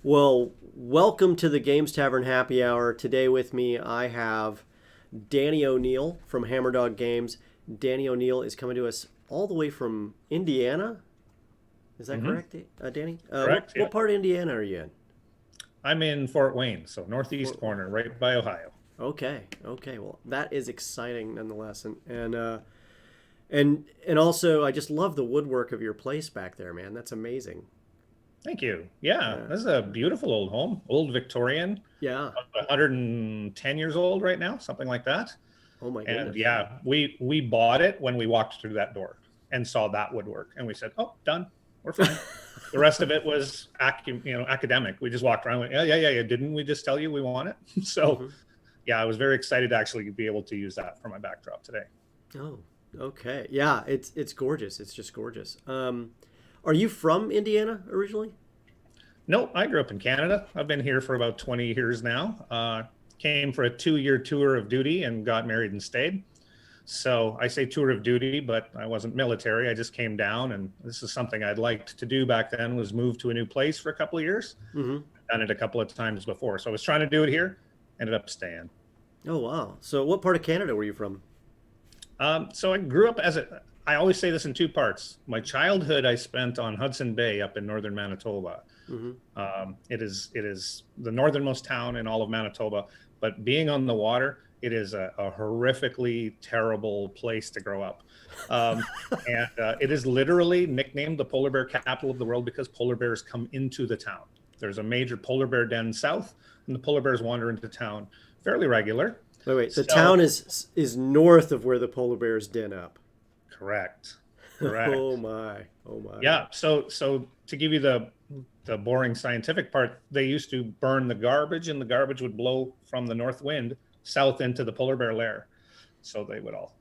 Well, welcome to the Games Tavern Happy Hour. Today with me, I have Danny O'Neill from Hammerdog Games. Danny O'Neill is coming to us all the way from Indiana. Is that hmm correct, Danny? What Correct. what Yeah. part of Indiana are you in? I'm in Fort Wayne, so northeast Fort Wayne. corner, right by Ohio. Okay, okay. Well, that is exciting nonetheless, and also, I just love the woodwork of your place back there, man. That's amazing. Thank you. Yeah, Yeah, this is a beautiful old home, old Victorian, yeah. 110 years old right now, something like that. Oh my And goodness. yeah, we bought it when we walked through that door and saw that woodwork, and we said, "Oh, done. We're fine." The rest of it was academic. We just walked around, and went, yeah. Didn't we just tell you we want it? So hmm yeah, I was very excited to actually be able to use that for my backdrop today. Oh, okay. Yeah, it's gorgeous. It's just gorgeous. Are you from Indiana originally? No, I grew up in Canada. I've been here for about 20 years now. Came for a 2-year tour of duty and got married and stayed. So I say tour of duty, but I wasn't military. I just came down, and this is something I'd liked to do back then, was move to a new place for a couple of years. hmm Done it a couple of times before. So I was trying to do it here, ended up staying. Oh wow. So what part of Canada were you from? So I grew up I always say this in two parts. My childhood I spent on Hudson Bay up in northern Manitoba. hmm It is the northernmost town in all of Manitoba, but being on the water, it is a horrifically terrible place to grow up. Um, and it is literally nicknamed the polar bear capital of the world because polar bears come into the town. There's a major polar bear den south, and the polar bears wander into town fairly regular. Wait. The So, town is north of where the polar bears den up. correct, Oh correct. my. Oh my. Yeah. So to give you the boring scientific part, they used to burn the garbage, and the garbage would blow from the north wind south into the polar bear lair. So they would all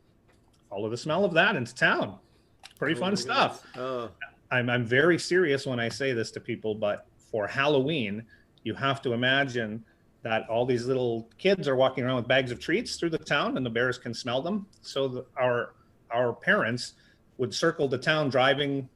follow the smell of that into town. Pretty Oh fun my stuff. goodness. Oh. I'm very serious when I say this to people, but for Halloween, you have to imagine that all these little kids are walking around with bags of treats through the town, and the bears can smell them. So our parents would circle the town, driving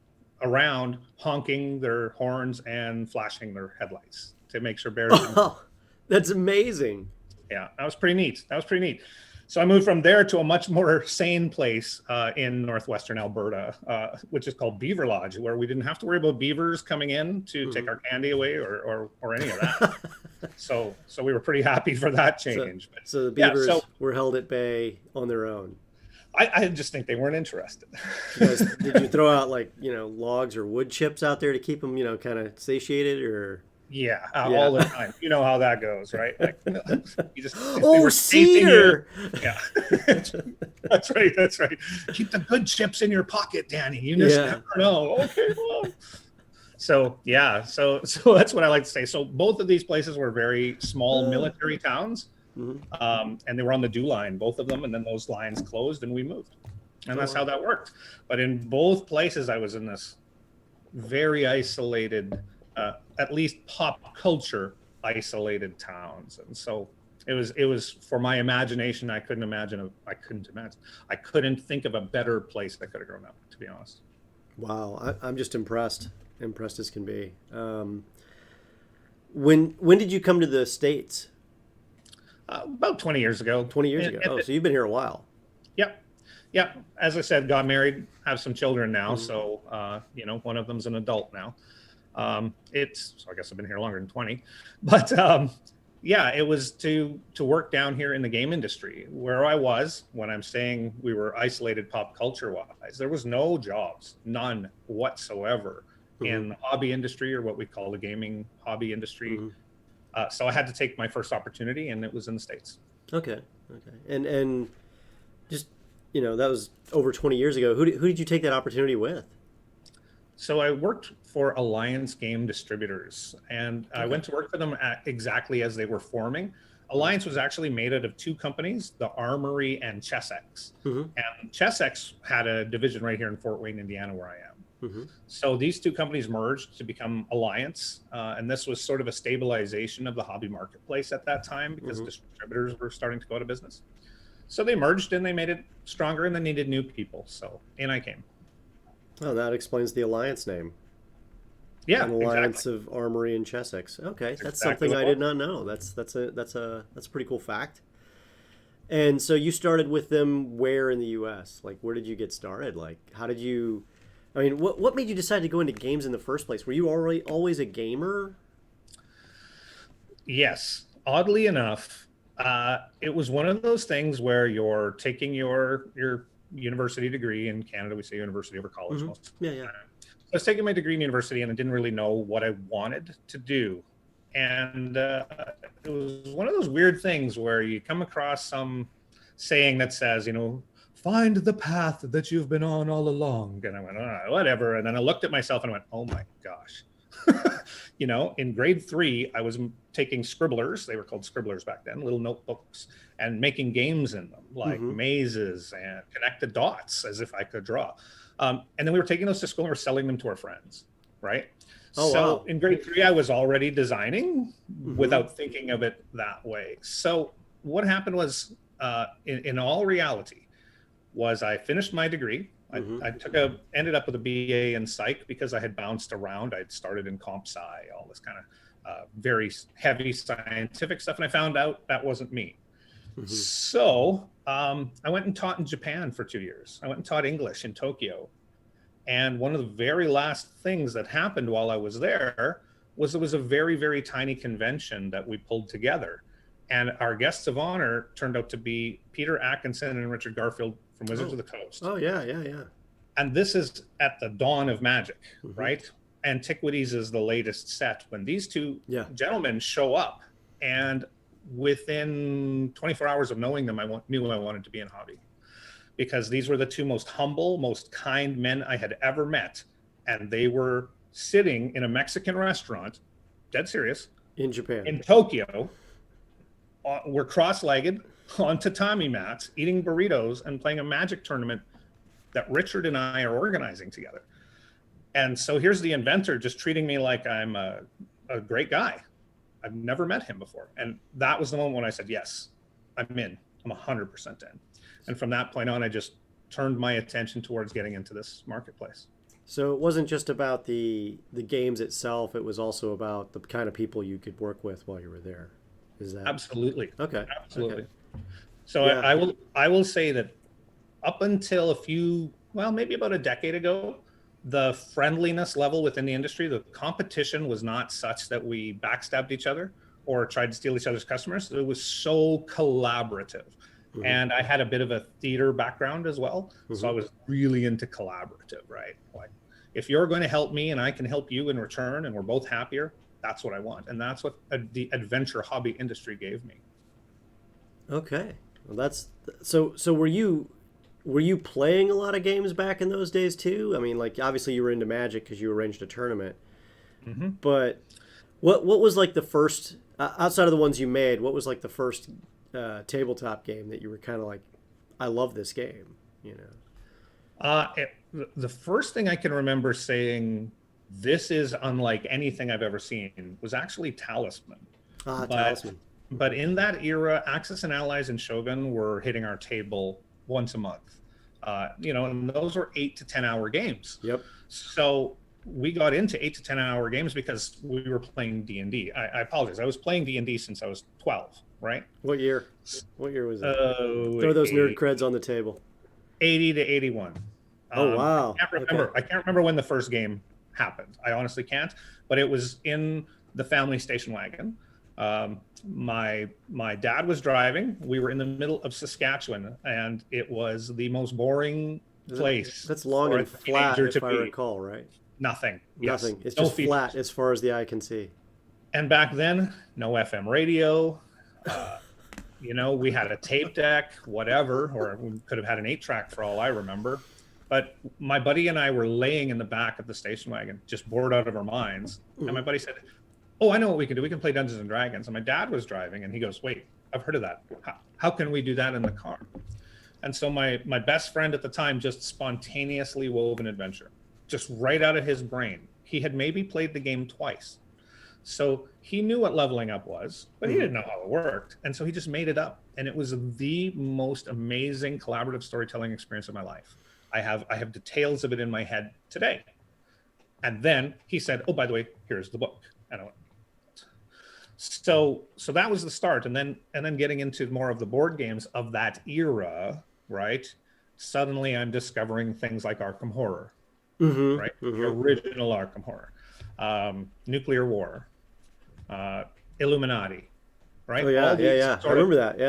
around, honking their horns and flashing their headlights to make sure bears didn't. Oh, that's amazing. Yeah, that was pretty neat. That was pretty neat. So I moved from there to a much more sane place in northwestern Alberta, which is called Beaver Lodge, where we didn't have to worry about beavers coming in to take hmm our candy away or any of that. So we were pretty happy for that so change. But so the yeah, so beavers were held at bay on their own. I just think they weren't interested. Did you throw out like, logs or wood chips out there to keep them, kind of satiated or Yeah, yeah. all the time. You know how that goes, right? Like, you just if they Oh, were chasing you, cedar. yeah, that's right, that's right. Keep the good chips in your pocket, Danny. You just Yeah. never know. Okay, well. So yeah, so that's what I like to say. So both of these places were very small Uh, military towns, mhm. and they were on the dew line, both of them, and then those lines closed, and we moved, and Oh that's how wow. that worked. But in both places, I was in this very isolated, at least pop culture isolated towns, and so it was for my imagination. I couldn't think of a better place I could have grown up. To be honest, Wow. I'm just impressed as can be. When did you come to the States? about 20 years ago. 20 years ago. Oh, so you've been here a while. Yep, yep. As I said, got married, have some children now. hmm So one of them's an adult now. It's so I guess I've been here longer than 20, but yeah, it was to work down here in the game industry where I was when I'm saying we were isolated pop culture wise. There was no jobs, none whatsoever hmm in the hobby industry or what we call the gaming hobby industry. hmm So I had to take my first opportunity, and it was in the States. Okay. Okay. And just that was over 20 years ago. Who did you take that opportunity with? So I worked for Alliance Game Distributors, and I Okay. went to work for them exactly as they were forming. Alliance was actually made out of two companies, the Armory and Chessex. Mm-hmm. And Chessex had a division right here in Fort Wayne, Indiana, where I am. Mm-hmm. So these two companies merged to become Alliance, and this was sort of a stabilization of the hobby marketplace at that time because Mm-hmm. distributors were starting to go out of business. So they merged and they made it stronger, and they needed new people. So in I came. Oh, that explains the Alliance name. Yeah, An exactly. alliance of armory and Chessex. Okay, That's that's exactly something what I it did was. not know. That's a pretty cool fact. And so you started with them where in the U.S.? Like, where did you get started? Like, how did you? I mean, what made you decide to go into games in the first place? Were you already always a gamer? Yes, oddly enough, it was one of those things where you're taking your university degree in Canada. We say university over college Mm-hmm. most of Yeah, the yeah. time. So I was taking my degree in university, and I didn't really know what I wanted to do. And it was one of those weird things where you come across some saying that says, find the path that you've been on all along. And I went, whatever. And then I looked at myself and I went, oh my gosh. In grade 3, I was taking scribblers. They were called scribblers back then, little notebooks, and making games in them, like Mm-hmm. mazes and connect the dots as if I could draw. And then we were taking those to school and we were selling them to our friends, right? Oh So wow. in grade 3, I was already designing Mm-hmm. without thinking of it that way. So what happened was, in all reality, was I finished my degree. Mm-hmm. I ended up with a BA in psych because I had bounced around. I'd started in comp sci, all this kind of very heavy scientific stuff, and I found out that wasn't me. Mm-hmm. So I went and taught in Japan for 2 years. I went and taught English in Tokyo. And one of the very last things that happened while I was there was there was a very, very tiny convention that we pulled together. And our guests of honor turned out to be Peter Atkinson and Richard Garfield from Wizards Oh. of the Coast. Oh yeah, yeah, yeah. And this is at the dawn of magic, Mm-hmm. right? Antiquities is the latest set. When these two Yeah. gentlemen show up, and within 24 hours of knowing them, knew I wanted to be in hobby, because these were the two most humble, most kind men I had ever met. And they were sitting in a Mexican restaurant, dead serious, In Japan. in Tokyo. We're cross-legged on tatami mats, eating burritos and playing a magic tournament that Richard and I are organizing together. And so here's the inventor just treating me like I'm a great guy. I've never met him before. And that was the moment when I said, yes, I'm in. I'm 100% in. And from that point on, I just turned my attention towards getting into this marketplace. So it wasn't just about the games itself, it was also about the kind of people you could work with while you were there. Is that Absolutely. okay? Okay. Absolutely. So Yeah. I will say that up until maybe about a decade ago, the friendliness level within the industry, the competition was not such that we backstabbed each other or tried to steal each other's customers. It was so collaborative. Mm-hmm. And I had a bit of a theater background as well. So Mm-hmm. I was really into collaborative, right? Like, if you're going to help me and I can help you in return and we're both happier, that's what I want. And that's what the adventure hobby industry gave me. Okay. Well, that's so. So were you playing a lot of games back in those days too? I mean, like obviously you were into Magic because you arranged a tournament, Mm-hmm. but what was like the first outside of the ones you made? What was like the first tabletop game that you were kind of like, I love this game, you know? The first thing I can remember saying, this is unlike anything I've ever seen, was actually Talisman. Ah, But Talisman. but in that era, Axis and Allies and Shogun were hitting our table once a month. And those were 8 to 10 hour games. Yep. So we got into 8 to 10 hour games because we were playing D&D. I apologize. I was playing D&D since I was 12, right? What year? What year was that? Uh, Throw those nerd creds on the table. 80 to 81. Oh I wow. can't Okay. remember. I can't remember when the first game happened. I honestly can't. But it was in the family station wagon. My dad was driving. We were in the middle of Saskatchewan, and it was the most boring place That's long for a and flat, teenager if to I be. recall, right? Nothing. Yes. Nothing. It's No just features. flat as far as the eye can see. And back then, no FM radio. Uh, we had a tape deck, whatever, or we could have had an 8-track for all I remember. But my buddy and I were laying in the back of the station wagon, just bored out of our minds. And my buddy said, "Oh, I know what we can do. We can play Dungeons and Dragons." And my dad was driving, and he goes, "Wait, I've heard of that. How can we do that in the car?" And so my best friend at the time just spontaneously wove an adventure, just right out of his brain. He had maybe played the game twice. So he knew what leveling up was, but he didn't know how it worked. And so he just made it up. And it was the most amazing collaborative storytelling experience of my life. I have details of it in my head today. And then he said, oh, by the way, here's the book. And I went, so that was the start. And then getting into more of the board games of that era, right? Suddenly I'm discovering things like Arkham Horror, right? The original Arkham Horror, Nuclear War, Illuminati, right? Oh yeah, yeah. I remember that.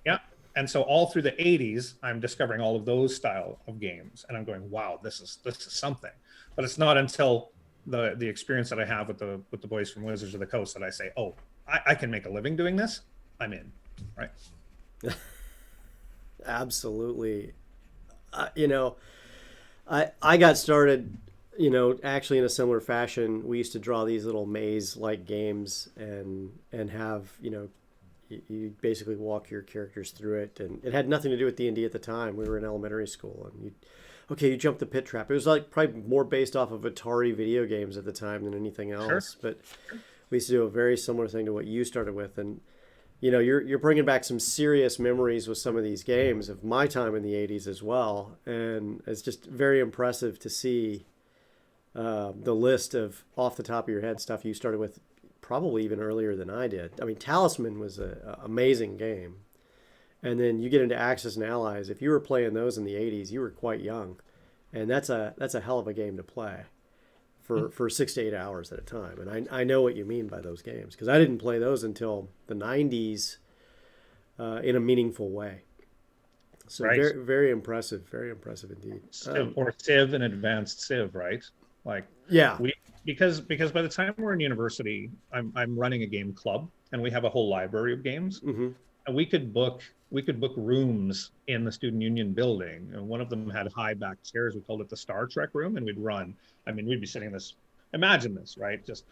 Yeah. And so all through the 80s, I'm discovering all of those style of games, and I'm going, wow, this is something. But it's not until the experience that I have with the boys from Wizards of the Coast that I say, oh, I can make a living doing this. I'm in, right? Absolutely. I got started, actually in a similar fashion. We used to draw these little maze-like games and have, you basically walk your characters through it, and it had nothing to do with D&D at the time. We were in elementary school, and you jump the pit trap. It was like probably more based off of Atari video games at the time than anything else. Sure. But we used to do a very similar thing to what you started with, and you're bringing back some serious memories with some of these games of my time in the 80s as well, and it's just very impressive to see the list of off the top of your head stuff you started with probably even earlier than I did. I mean, Talisman was an amazing game. And then you get into Axis and Allies. If you were playing those in the 80s, you were quite young. And that's a hell of a game to play for 6 to 8 hours at a time. And I know what you mean by those games, because I didn't play those until the 90s in a meaningful way. So right. Very, very impressive indeed. Or Civ and Advanced Civ, right? Like, yeah. Because by the time we're in university, I'm running a game club, and we have a whole library of games. Mm-hmm. And we could book rooms in the student union building, and one of them had high back chairs. We called it the Star Trek room, and we'd run. I mean, we'd be sitting this. Imagine this, right? Just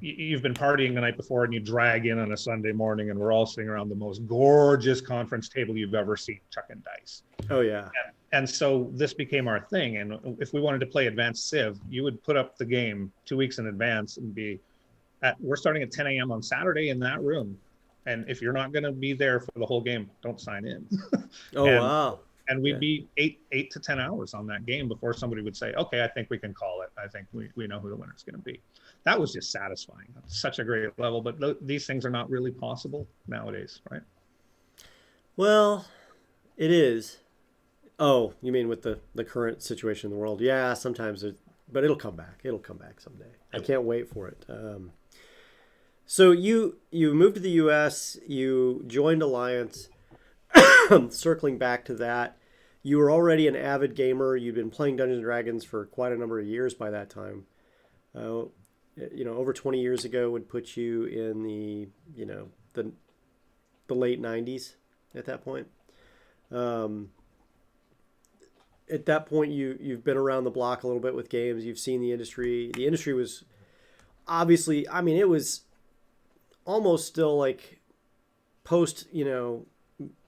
you've been partying the night before, and you drag in on a Sunday morning, and we're all sitting around the most gorgeous conference table you've ever seen, chucking dice. Oh yeah. And so this became our thing. And if we wanted to play Advanced Civ, you would put up the game 2 weeks in advance and we're starting at 10 a.m. on Saturday in that room. And if you're not going to be there for the whole game, don't sign in. Wow. And we'd be 8 to 10 hours on that game before somebody would say, okay, I think we can call it. I think we know who the winner's going to be. That was just satisfying. That's such a great level. But these things are not really possible nowadays, right? Well, it is. Oh, you mean with the current situation in the world? Yeah, sometimes, but it'll come back. It'll come back someday. I can't wait for it. So you moved to the U.S., you joined Alliance. Circling back to that, you were already an avid gamer. You'd been playing Dungeons & Dragons for quite a number of years by that time. Over 20 years ago would put you in the late 90s at that point. At that point, you've been around the block a little bit with games. You've seen the industry. The industry was obviously, it was almost still like post,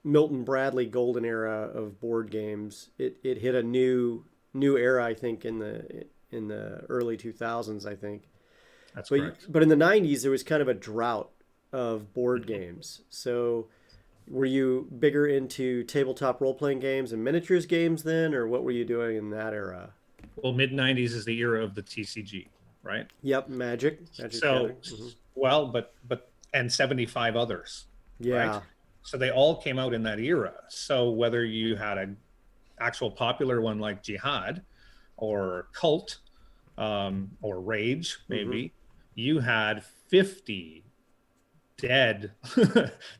Milton Bradley golden era of board games. It hit a new era, I think, in the early 2000s, I think. That's correct. But in the 90s, there was kind of a drought of board games. So were you bigger into tabletop role-playing games and miniatures games then, or what were you doing in that era? Well, mid-90s is the era of the TCG, right? Yep, Magic. So, well, but and 75 others. Yeah. Right? So they all came out in that era. So whether you had an actual popular one like Jihad or Cult or Rage, maybe, you had 50 dead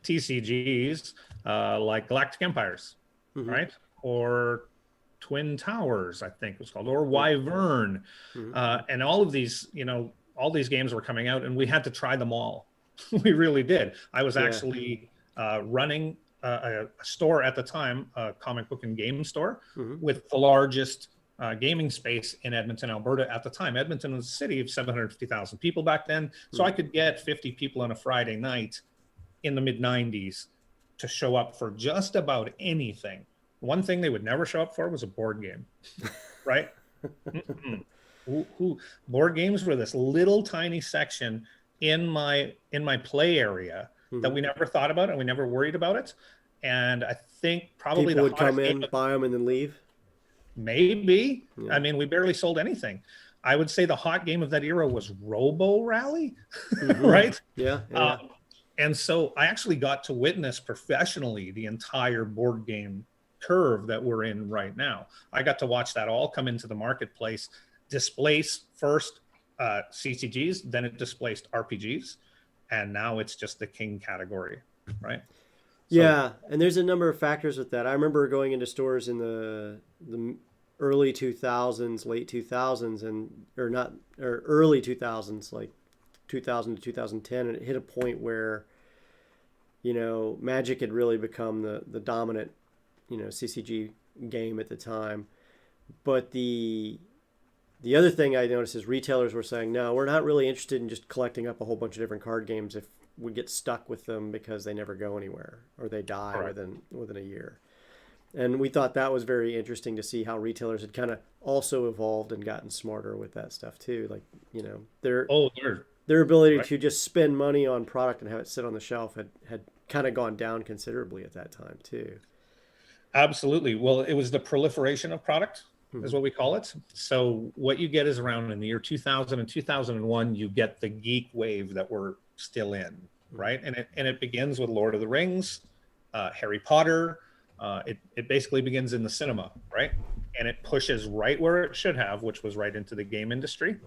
TCGs like Galactic Empires, right? Or Twin Towers, I think it was called, or Wyvern. And all of these, all these games were coming out, and we had to try them all. We really did. I was actually running a store at the time, a comic book and game store, with the largest gaming space in Edmonton, Alberta at the time. Edmonton was a city of 750,000 people back then. So I could get 50 people on a Friday night in the mid-90s to show up for just about anything. One thing they would never show up for was a board game, right? Board games were this little tiny section in my play area that we never thought about, and we never worried about it. And I think probably people would come in, buy them, and then leave. Maybe. Yeah. We barely sold anything. I would say the hot game of that era was Robo Rally, Mm-hmm. right? Yeah, yeah. And so I actually got to witness professionally the entire board game curve that we're in right now. I got to watch that all come into the marketplace, displace first CCGs, then it displaced RPGs, and now it's just the king category, right? So, Yeah, and there's a number of factors with that. I remember going into stores in the early 2000s, late 2000s, and or not or early 2000s, like 2000 to 2010, and it hit a point where Magic had really become the dominant CCG game at the time. But the other thing I noticed is retailers were saying, no, we're not really interested in just collecting up a whole bunch of different card games if we get stuck with them because they never go anywhere or they die correct. within a year. And we thought that was very interesting to see how retailers had kind of also evolved and gotten smarter with that stuff too. Like, their Oh, they're their ability right. to just spend money on product and have it sit on the shelf had kind of gone down considerably at that time too. Absolutely. Well, it was the proliferation of product, Hmm. is what we call it. So what you get is around in the year 2000 and 2001, you get the geek wave that we're still in, right? And it begins with Lord of the Rings, Harry Potter. It basically begins in the cinema, right? And it pushes right where it should have, which was right into the game industry.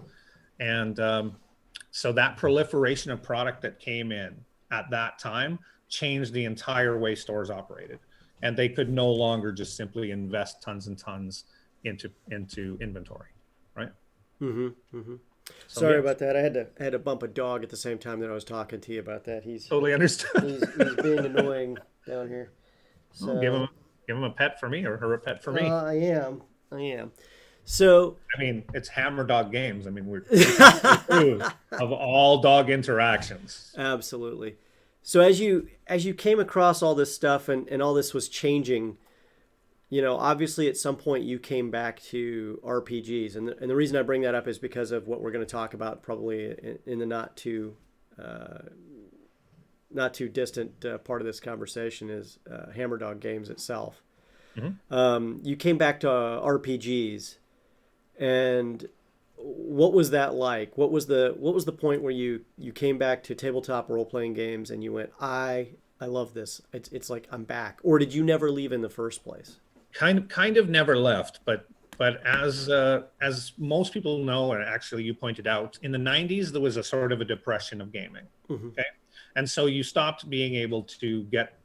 And so that proliferation of product that came in at that time changed the entire way stores operated. And they could no longer just simply invest tons and tons into inventory, right? Hmm. Hmm. So Sorry yeah, about that. I had to bump a dog at the same time that I was talking to you about that. He's totally understood. he's being annoying down here. Oh, So give him a pet for me, or her a pet for me. I am. So I mean, it's Hammerdog Games. I mean, we're taking you through of all dog interactions. absolutely. So as you came across all this stuff and all this was changing, obviously at some point you came back to RPGs, and the reason I bring that up is because of what we're going to talk about probably in the uh, not too distant part of this conversation is Hammerdog Games itself. Mhm. You came back to RPGs, and what was that like? What was the point where you came back to tabletop role playing games and you went, I love this. It's like I'm back, or did you never leave in the first place? Kind of never left, but as most people know, and actually you pointed out, in the 90s there was a sort of a depression of gaming. Hmm. Okay, and so you stopped being able to get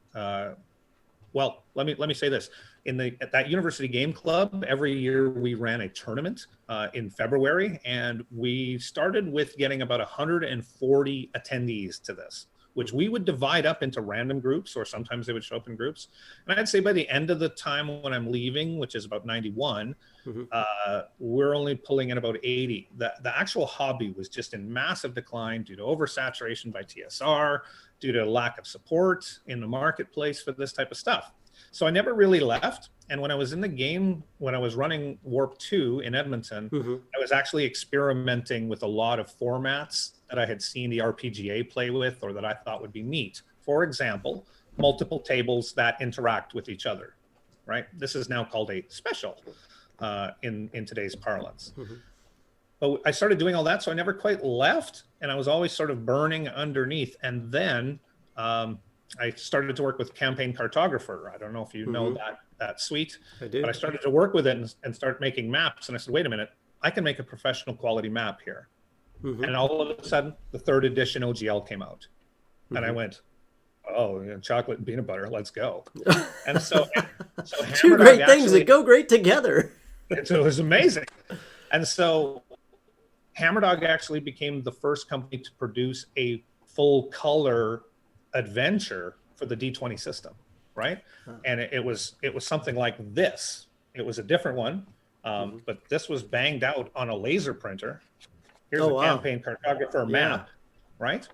well, let me say this. At that university game club, every year we ran a tournament in February, and we started with getting about 140 attendees to this, which we would divide up into random groups, or sometimes they would show up in groups. And I'd say by the end of the time when I'm leaving, which is about 91, Hmm. we're only pulling in about 80. The actual hobby was just in massive decline due to oversaturation by TSR, due to lack of support in the marketplace for this type of stuff. So I never really left. And when I was in the game, when I was running Warp 2 in Edmonton, Hmm. I was actually experimenting with a lot of formats that I had seen the RPGA play with or that I thought would be neat. For example, multiple tables that interact with each other, right? This is now called a special in today's parlance. Hmm. But I started doing all that, so I never quite left, and I was always sort of burning underneath. And then I started to work with Campaign Cartographer. I don't know if you know Hmm. that suite, I but do. I started to work with it and start making maps. And I said, wait a minute, I can make a professional quality map here. Hmm. And all of a sudden, the third edition OGL came out, and I Hmm. went, oh, chocolate and peanut butter, let's go. And so Two Hammerdog great things that actually, go great together. it was amazing. And so Hammerdog actually became the first company to produce a full color adventure for the D20 system, right? And it was something like this. It was a different one, Hmm. but this was banged out on a laser printer. Here's Oh a wow. campaign cartographer Yeah. map, right?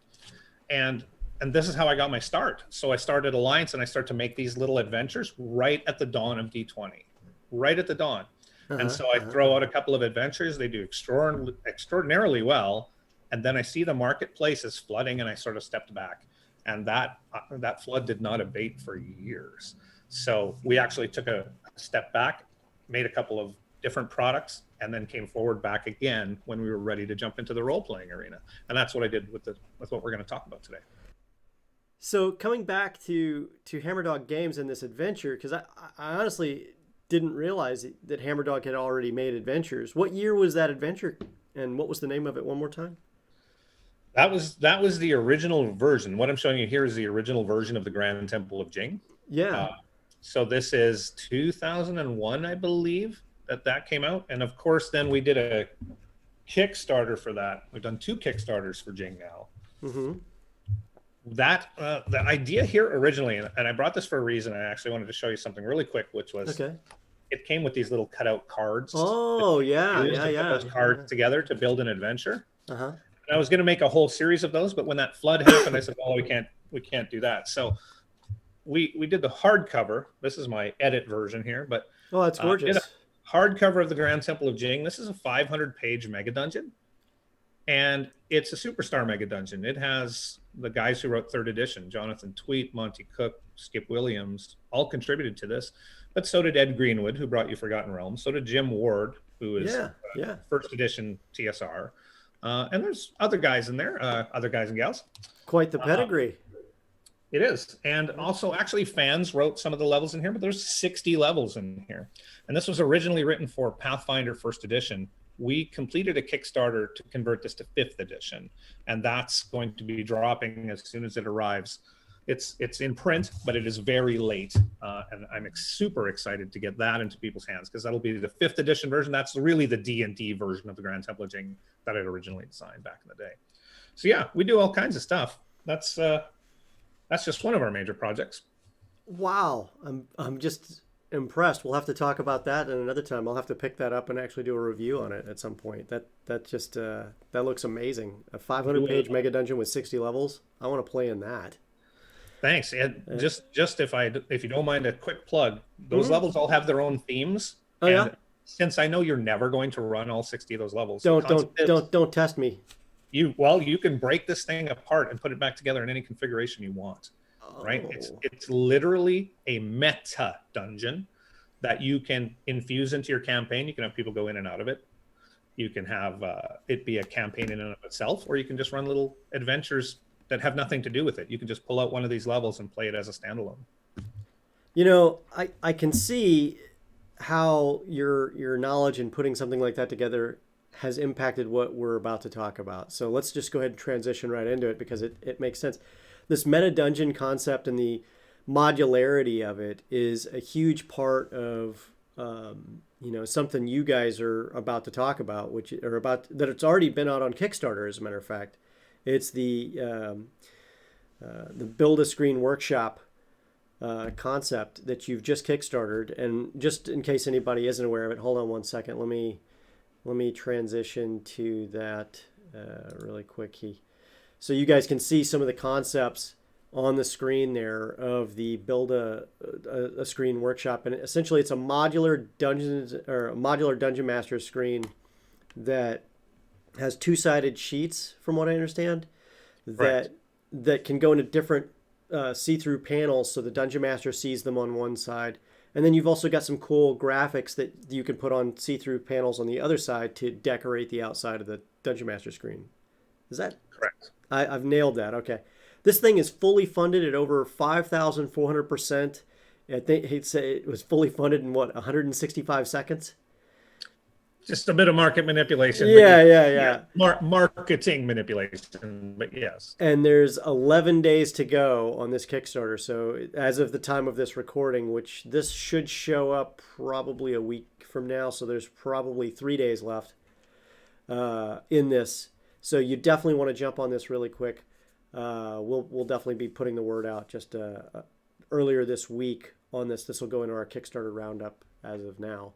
And and this is how I got my start. So I started Alliance and I started to make these little adventures right at the dawn of D20, right at the dawn. And Uh-huh. so I Uh-huh. throw out a couple of adventures. They do extraordinarily well. And then I see the marketplace is flooding and I sort of stepped back. And that flood did not abate for years. So we actually took a step back, made a couple of different products, and then came forward back again when we were ready to jump into the role-playing arena. And that's what I did with what we're going to talk about today. So coming back to Hammerdog Games and this adventure, because I honestly didn't realize that Hammerdog had already made adventures. What year was that adventure, and what was the name of it one more time? That was the original version. What I'm showing you here is the original version of the Grand Temple of Jing. Yeah. So this is 2001, I believe, that came out. And of course, then we did a Kickstarter for that. We've done 2 Kickstarters for Jing now. Mm-hmm. The idea here originally, and I brought this for a reason. I actually wanted to show you something really quick, which was it came with these little cutout cards. Oh, yeah. Put those cards together to build an adventure. Uh-huh. And I was going to make a whole series of those, but when that flood happened, I said, "Oh, we can't do that." So we did the hardcover. This is my edit version here, but that's gorgeous. Did a hardcover of the Grand Temple of Jing. This is a 500-page mega dungeon, and it's a superstar mega dungeon. It has the guys who wrote 3rd edition, Jonathan Tweet, Monty Cook, Skip Williams, all contributed to this. But so did Ed Greenwood, who brought you Forgotten Realms. So did Jim Ward, who is 1st edition TSR. And there's other guys in there, other guys and gals. Quite the pedigree. It is. And also, actually, fans wrote some of the levels in here, but there's 60 levels in here. And this was originally written for Pathfinder 1st edition. We completed a Kickstarter to convert this to 5th edition, and that's going to be dropping as soon as it arrives. It's in print, but it is very late, and I'm super excited to get that into people's hands, because that'll be the 5th edition version. That's really the D&D version of the Grand Temple of Jing that I'd originally designed back in the day. So yeah, we do all kinds of stuff. That's just one of our major projects. Wow, I'm just impressed. We'll have to talk about that at another time. I'll have to pick that up and actually do a review on it at some point. That looks amazing. A 500-page mega dungeon with 60 levels. I want to play in that. Thanks. And just if you don't mind a quick plug, those levels all have their own themes. Oh, yeah? Since I know you're never going to run all 60 of those levels, don't test me. You can break this thing apart and put it back together in any configuration you want. Right? It's literally a meta dungeon that you can infuse into your campaign. You can have people go in and out of it. You can have it be a campaign in and of itself, or you can just run little adventures that have nothing to do with it. You can just pull out one of these levels and play it as a standalone. You know, I can see how your knowledge in putting something like that together has impacted what we're about to talk about. So let's just go ahead and transition right into it, because it makes sense. This meta dungeon concept and the modularity of it is a huge part of something you guys are about to talk about, that it's already been out on Kickstarter, as a matter of fact. It's the Build a Screen Workshop concept that you've just kickstarted. And just in case anybody isn't aware of it, hold on one second. Let me transition to that really quick. So you guys can see some of the concepts on the screen there of the Build a Screen Workshop, and essentially it's a modular dungeon master screen that has 2-sided sheets, from what I understand, that can go into different see-through panels, so the dungeon master sees them on one side, and then you've also got some cool graphics that you can put on see-through panels on the other side to decorate the outside of the dungeon master screen. Is that correct? I've nailed that. Okay. This thing is fully funded at over 5,400%. I think he'd say it was fully funded in 165 seconds? Just a bit of market manipulation. Yeah. Marketing manipulation, but yes. And there's 11 days to go on this Kickstarter. So as of the time of this recording, which this should show up probably a week from now, so there's probably 3 days left in this. So you definitely want to jump on this really quick. We'll definitely be putting the word out just earlier this week on this. This will go into our Kickstarter roundup as of now.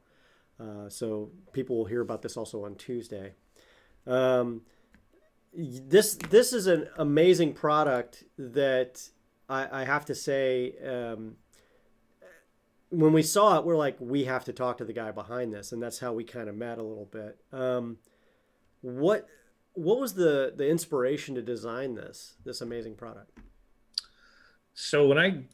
So people will hear about this also on Tuesday. This is an amazing product that I have to say, when we saw it, we're like, we have to talk to the guy behind this, and that's how we kind of met a little bit. What was the inspiration to design this amazing product? So when I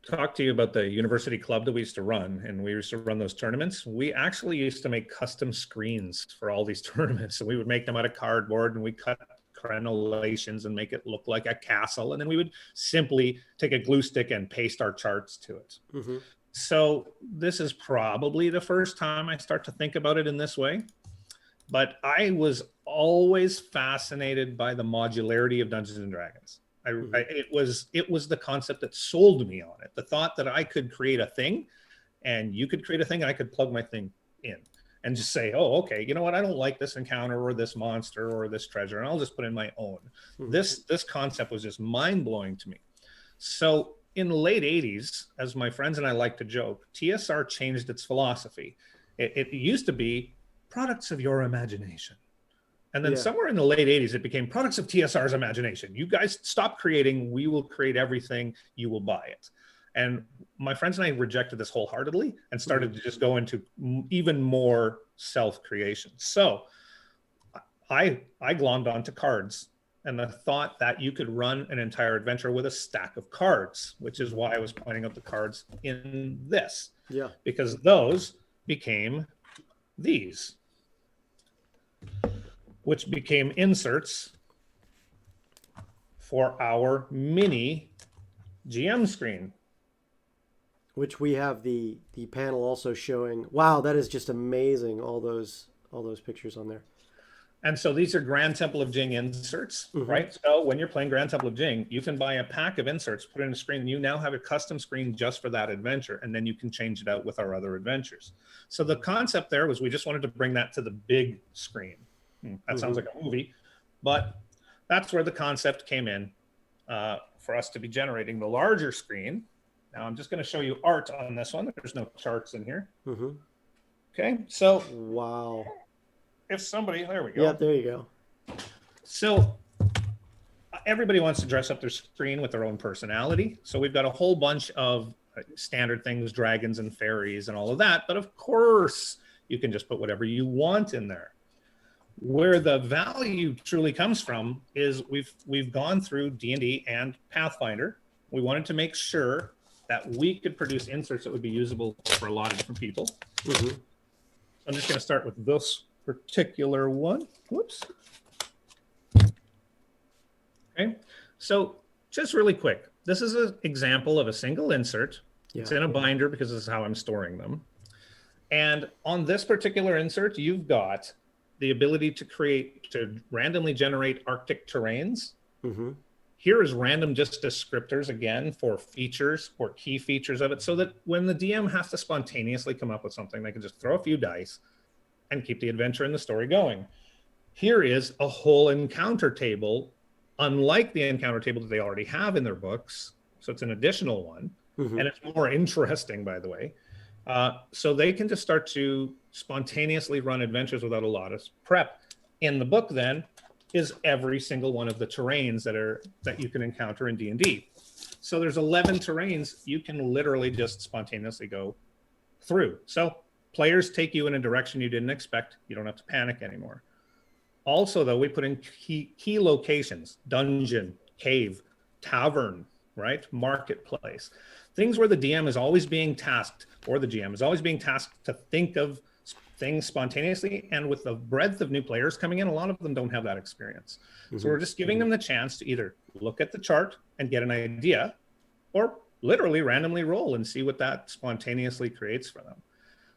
talk to you about the university club that we used to run, and we used to run those tournaments. We actually used to make custom screens for all these tournaments. So we would make them out of cardboard, and we cut crenellations and make it look like a castle. And then we would simply take a glue stick and paste our charts to it. Mm-hmm. So this is probably the first time I start to think about it in this way. But I was always fascinated by the modularity of Dungeons and Dragons. It was the concept that sold me on it. The thought that I could create a thing, and you could create a thing, and I could plug my thing in and just say, oh, okay, you know what? I don't like this encounter or this monster or this treasure, and I'll just put in my own. Mm-hmm. This concept was just mind blowing to me. So in the late 80s, as my friends and I like to joke, TSR changed its philosophy. It used to be products of your imagination. And then somewhere in the late 80s, it became products of TSR's imagination. You guys stop creating, we will create everything, you will buy it. And my friends and I rejected this wholeheartedly and started to just go into even more self-creation. So I glommed onto cards and the thought that you could run an entire adventure with a stack of cards, which is why I was pointing out the cards in this. Yeah. Because those became these, which became inserts for our mini GM screen. Which we have the panel also showing. Wow, that is just amazing, all those pictures on there. And so these are Grand Temple of Jing inserts, right? So when you're playing Grand Temple of Jing, you can buy a pack of inserts, put it in a screen, and you now have a custom screen just for that adventure, and then you can change it out with our other adventures. So the concept there was we just wanted to bring that to the big screen. That sounds like a movie, but that's where the concept came in for us to be generating the larger screen. Now I'm just going to show you art on this one. There's no charts in here. Okay, so wow. If somebody, there we go. Yeah, there you go. So everybody wants to dress up their screen with their own personality. So we've got a whole bunch of standard things, dragons and fairies and all of that. But of course, you can just put whatever you want in there. Where the value truly comes from is we've gone through D&D and Pathfinder. We wanted to make sure that we could produce inserts that would be usable for a lot of different people. So I'm just going to start with this particular one. Whoops. Okay, so just really quick, this is an example of a single insert. It's in a binder because this is how I'm storing them. And on this particular insert, you've got the ability to randomly generate Arctic terrains. Here is random just descriptors, again, for features or key features of it, so that when the DM has to spontaneously come up with something, they can just throw a few dice and keep the adventure and the story going. Here is a whole encounter table, unlike the encounter table that they already have in their books. So it's an additional one, and it's more interesting, by the way. So they can just start to spontaneously run adventures without a lot of prep. In the book, then, is every single one of the terrains that you can encounter in D&D. So there's 11 terrains you can literally just spontaneously go through. So players take you in a direction you didn't expect. You don't have to panic anymore. Also, though, we put in key locations: dungeon, cave, tavern, right? Marketplace. Things where the DM is always being tasked, or the GM is always being tasked to think of things spontaneously. And with the breadth of new players coming in, a lot of them don't have that experience. So we're just giving them the chance to either look at the chart and get an idea, or literally randomly roll and see what that spontaneously creates for them.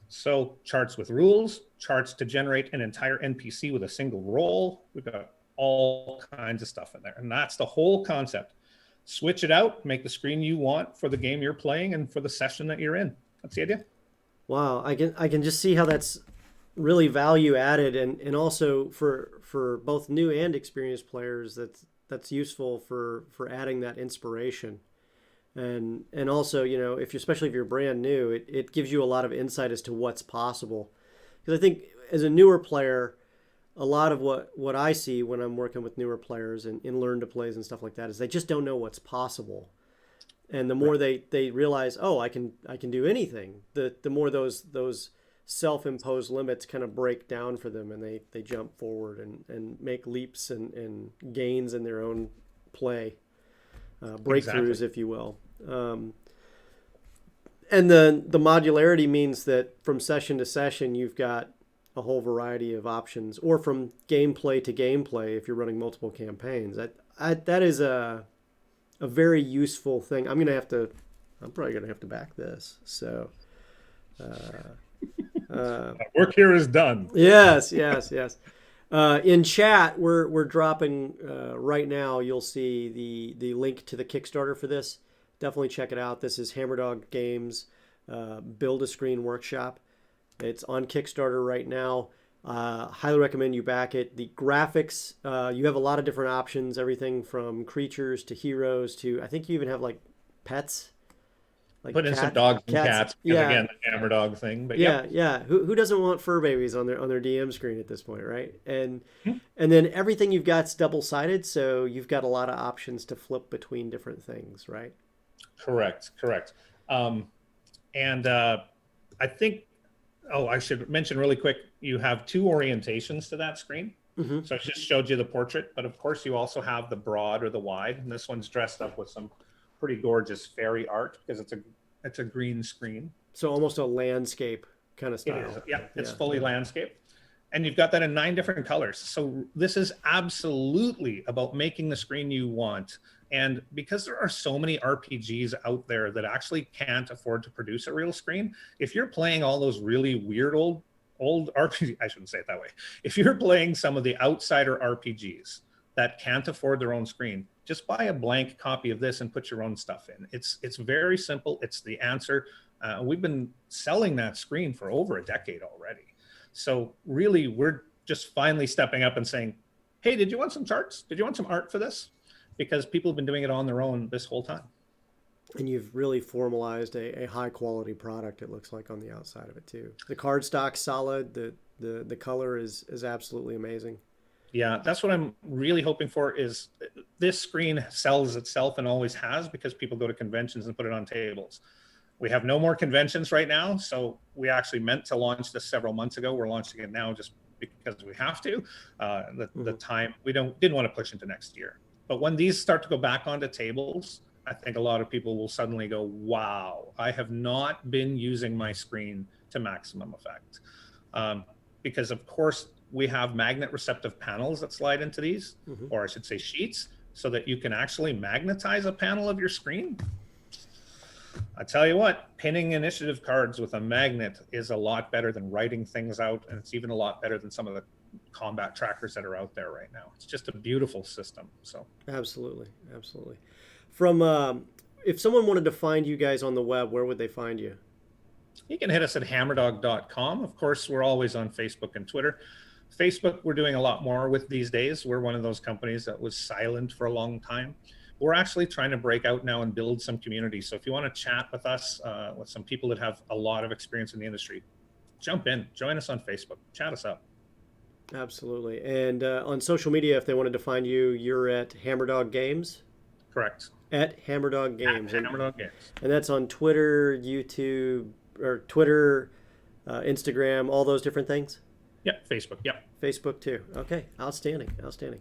So charts with rules, charts to generate an entire NPC with a single roll. We've got all kinds of stuff in there. And that's the whole concept. Switch it out, make the screen you want for the game you're playing and for the session that you're in. That's the idea. Wow, I can just see how that's really value added, and also for both new and experienced players, that's useful for adding that inspiration. And also, you know, especially if you're brand new, it gives you a lot of insight as to what's possible. Because I think as a newer player, a lot of what I see when I'm working with newer players in learn to plays and stuff like that is they just don't know what's possible. And the more they realize, oh, I can do anything, the more those self-imposed limits kind of break down for them, and they jump forward and make leaps and gains in their own play, breakthroughs, if you will. And the modularity means that from session to session, you've got a whole variety of options, or from gameplay to gameplay if you're running multiple campaigns. That is a very useful thing. I'm probably gonna have to back this. So Work here is done. yes, yes, yes. In chat, we're dropping right now. You'll see the link to the Kickstarter for this. Definitely check it out. This is Hammerdog Games Build a Screen Workshop. It's on Kickstarter right now. Highly recommend you back it. The graphics, you have a lot of different options, everything from creatures to heroes to, I think you even have like pets. Like Put in some dogs and cats, because yeah, again, the hammer dog thing. But yeah, yeah. Who doesn't want fur babies on their DM screen at this point, right? And Hmm. and then everything you've got's double sided, so you've got a lot of options to flip between different things, right? Correct. And I think, oh, I should mention really quick, you have two orientations to that screen. Mm-hmm. So I just showed you the portrait, but of course you also have the broad or the wide, and this one's dressed up with some pretty gorgeous fairy art because it's a green screen. So almost a landscape kind of It style. is, yeah, it's Yeah. fully landscape. And you've got that in 9 different colors. So this is absolutely about making the screen you want. And because there are so many RPGs out there that actually can't afford to produce a real screen, if you're playing all those really weird old RPG, I shouldn't say it that way. If you're playing some of the outsider RPGs that can't afford their own screen, just buy a blank copy of this and put your own stuff in. It's very simple. It's the answer. We've been selling that screen for over a decade already. So really, we're just finally stepping up and saying, hey, did you want some charts? Did you want some art for this? Because people have been doing it on their own this whole time. And you've really formalized a high quality product, it looks like, on the outside of it too. The cardstock's solid, the color is absolutely amazing. Yeah, that's what I'm really hoping for, is this screen sells itself and always has, because people go to conventions and put it on tables. We have no more conventions right now, so we actually meant to launch this several months ago. We're launching it now just because we have to. The time, we didn't want to push into next year. But when these start to go back onto tables, I think a lot of people will suddenly go, wow, I have not been using my screen to maximum effect. Because of course, we have magnet receptive panels that slide into these, or I should say sheets, so that you can actually magnetize a panel of your screen. I tell you what, pinning initiative cards with a magnet is a lot better than writing things out, and it's even a lot better than some of the combat trackers that are out there right now. It's just a beautiful system. So Absolutely, absolutely. From if someone wanted to find you guys on the web, where would they find you? you can hit us at hammerdog.com. Of course, we're always on Facebook and Twitter. Facebook, we're doing a lot more with these days. We're one of those companies that was silent for a long time. We're actually trying to break out now and build some community. So if you want to chat with us, with some people that have a lot of experience in the industry, jump in, join us on Facebook, chat us up. Absolutely. And on social media, if they wanted to find you, you're at Hammerdog Games? Correct. At Hammerdog Games. At Hammerdog Games. And that's on Twitter, YouTube, or Twitter, Instagram, all those different things? Yep, Facebook, yep. Facebook too. Okay, outstanding, outstanding.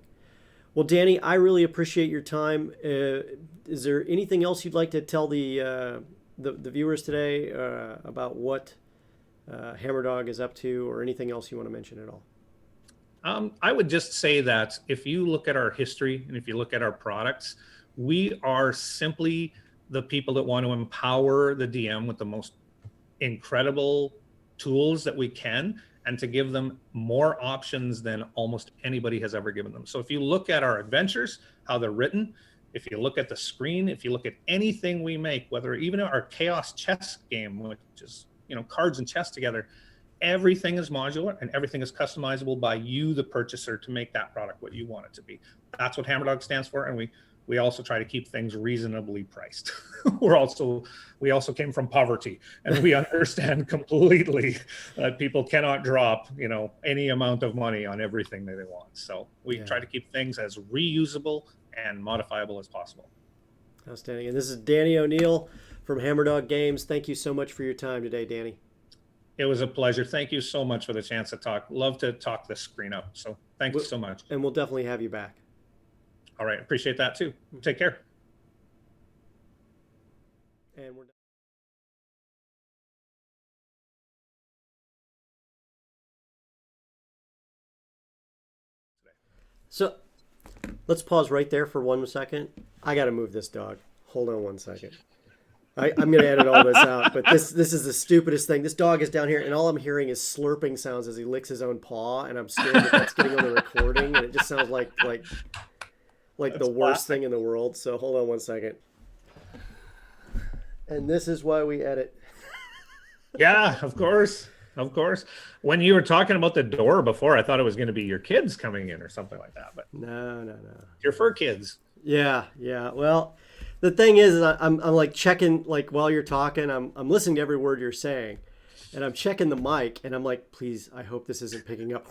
Well, Danny, I really appreciate your time. Is there anything else you'd like to tell the viewers today about what Hammerdog is up to, or anything else you want to mention at all? I would just say that if you look at our history and if you look at our products, we are simply the people that want to empower the DM with the most incredible tools that we can, and to give them more options than almost anybody has ever given them. So if you look at our adventures, how they're written, if you look at the screen, if you look at anything we make, whether even our chaos chess game, which is, cards and chess together, everything is modular and everything is customizable by you, the purchaser, to make that product what you want it to be. That's what Hammerdog stands for. And we also try to keep things reasonably priced. we also came from poverty, and we understand completely that people cannot drop, any amount of money on everything that they want. So we try to keep things as reusable and modifiable as possible. Outstanding. And this is Danny O'Neill from Hammerdog Games. Thank you so much for your time today, Danny. It was a pleasure. Thank you so much for the chance to talk. Love to talk this screen up. So thank you so much. And we'll definitely have you back. All right. Appreciate that too. Take care. And we're So let's pause right there for 1 second. I got to move this dog. Hold on 1 second. I'm going to edit all this out, but this is the stupidest thing. This dog is down here, and all I'm hearing is slurping sounds as he licks his own paw, and I'm scared that that's getting on the recording, and it just sounds like the worst thing in the world. So hold on 1 second. And this is why we edit. Yeah, of course. Of course. When you were talking about the door before, I thought it was going to be your kids coming in or something like that. But No. your fur kids. Yeah. Well, the thing is I'm like checking, like while you're talking, I'm listening to every word you're saying, and I'm checking the mic, and I'm like, please, I hope this isn't picking up.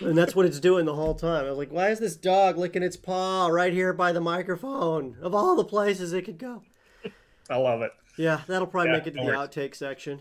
And that's what it's doing the whole time. I was like, why is this dog licking its paw right here by the microphone? Of all the places it could go. I love it. Yeah, that'll probably Yeah, make it to no the worries. outtake section.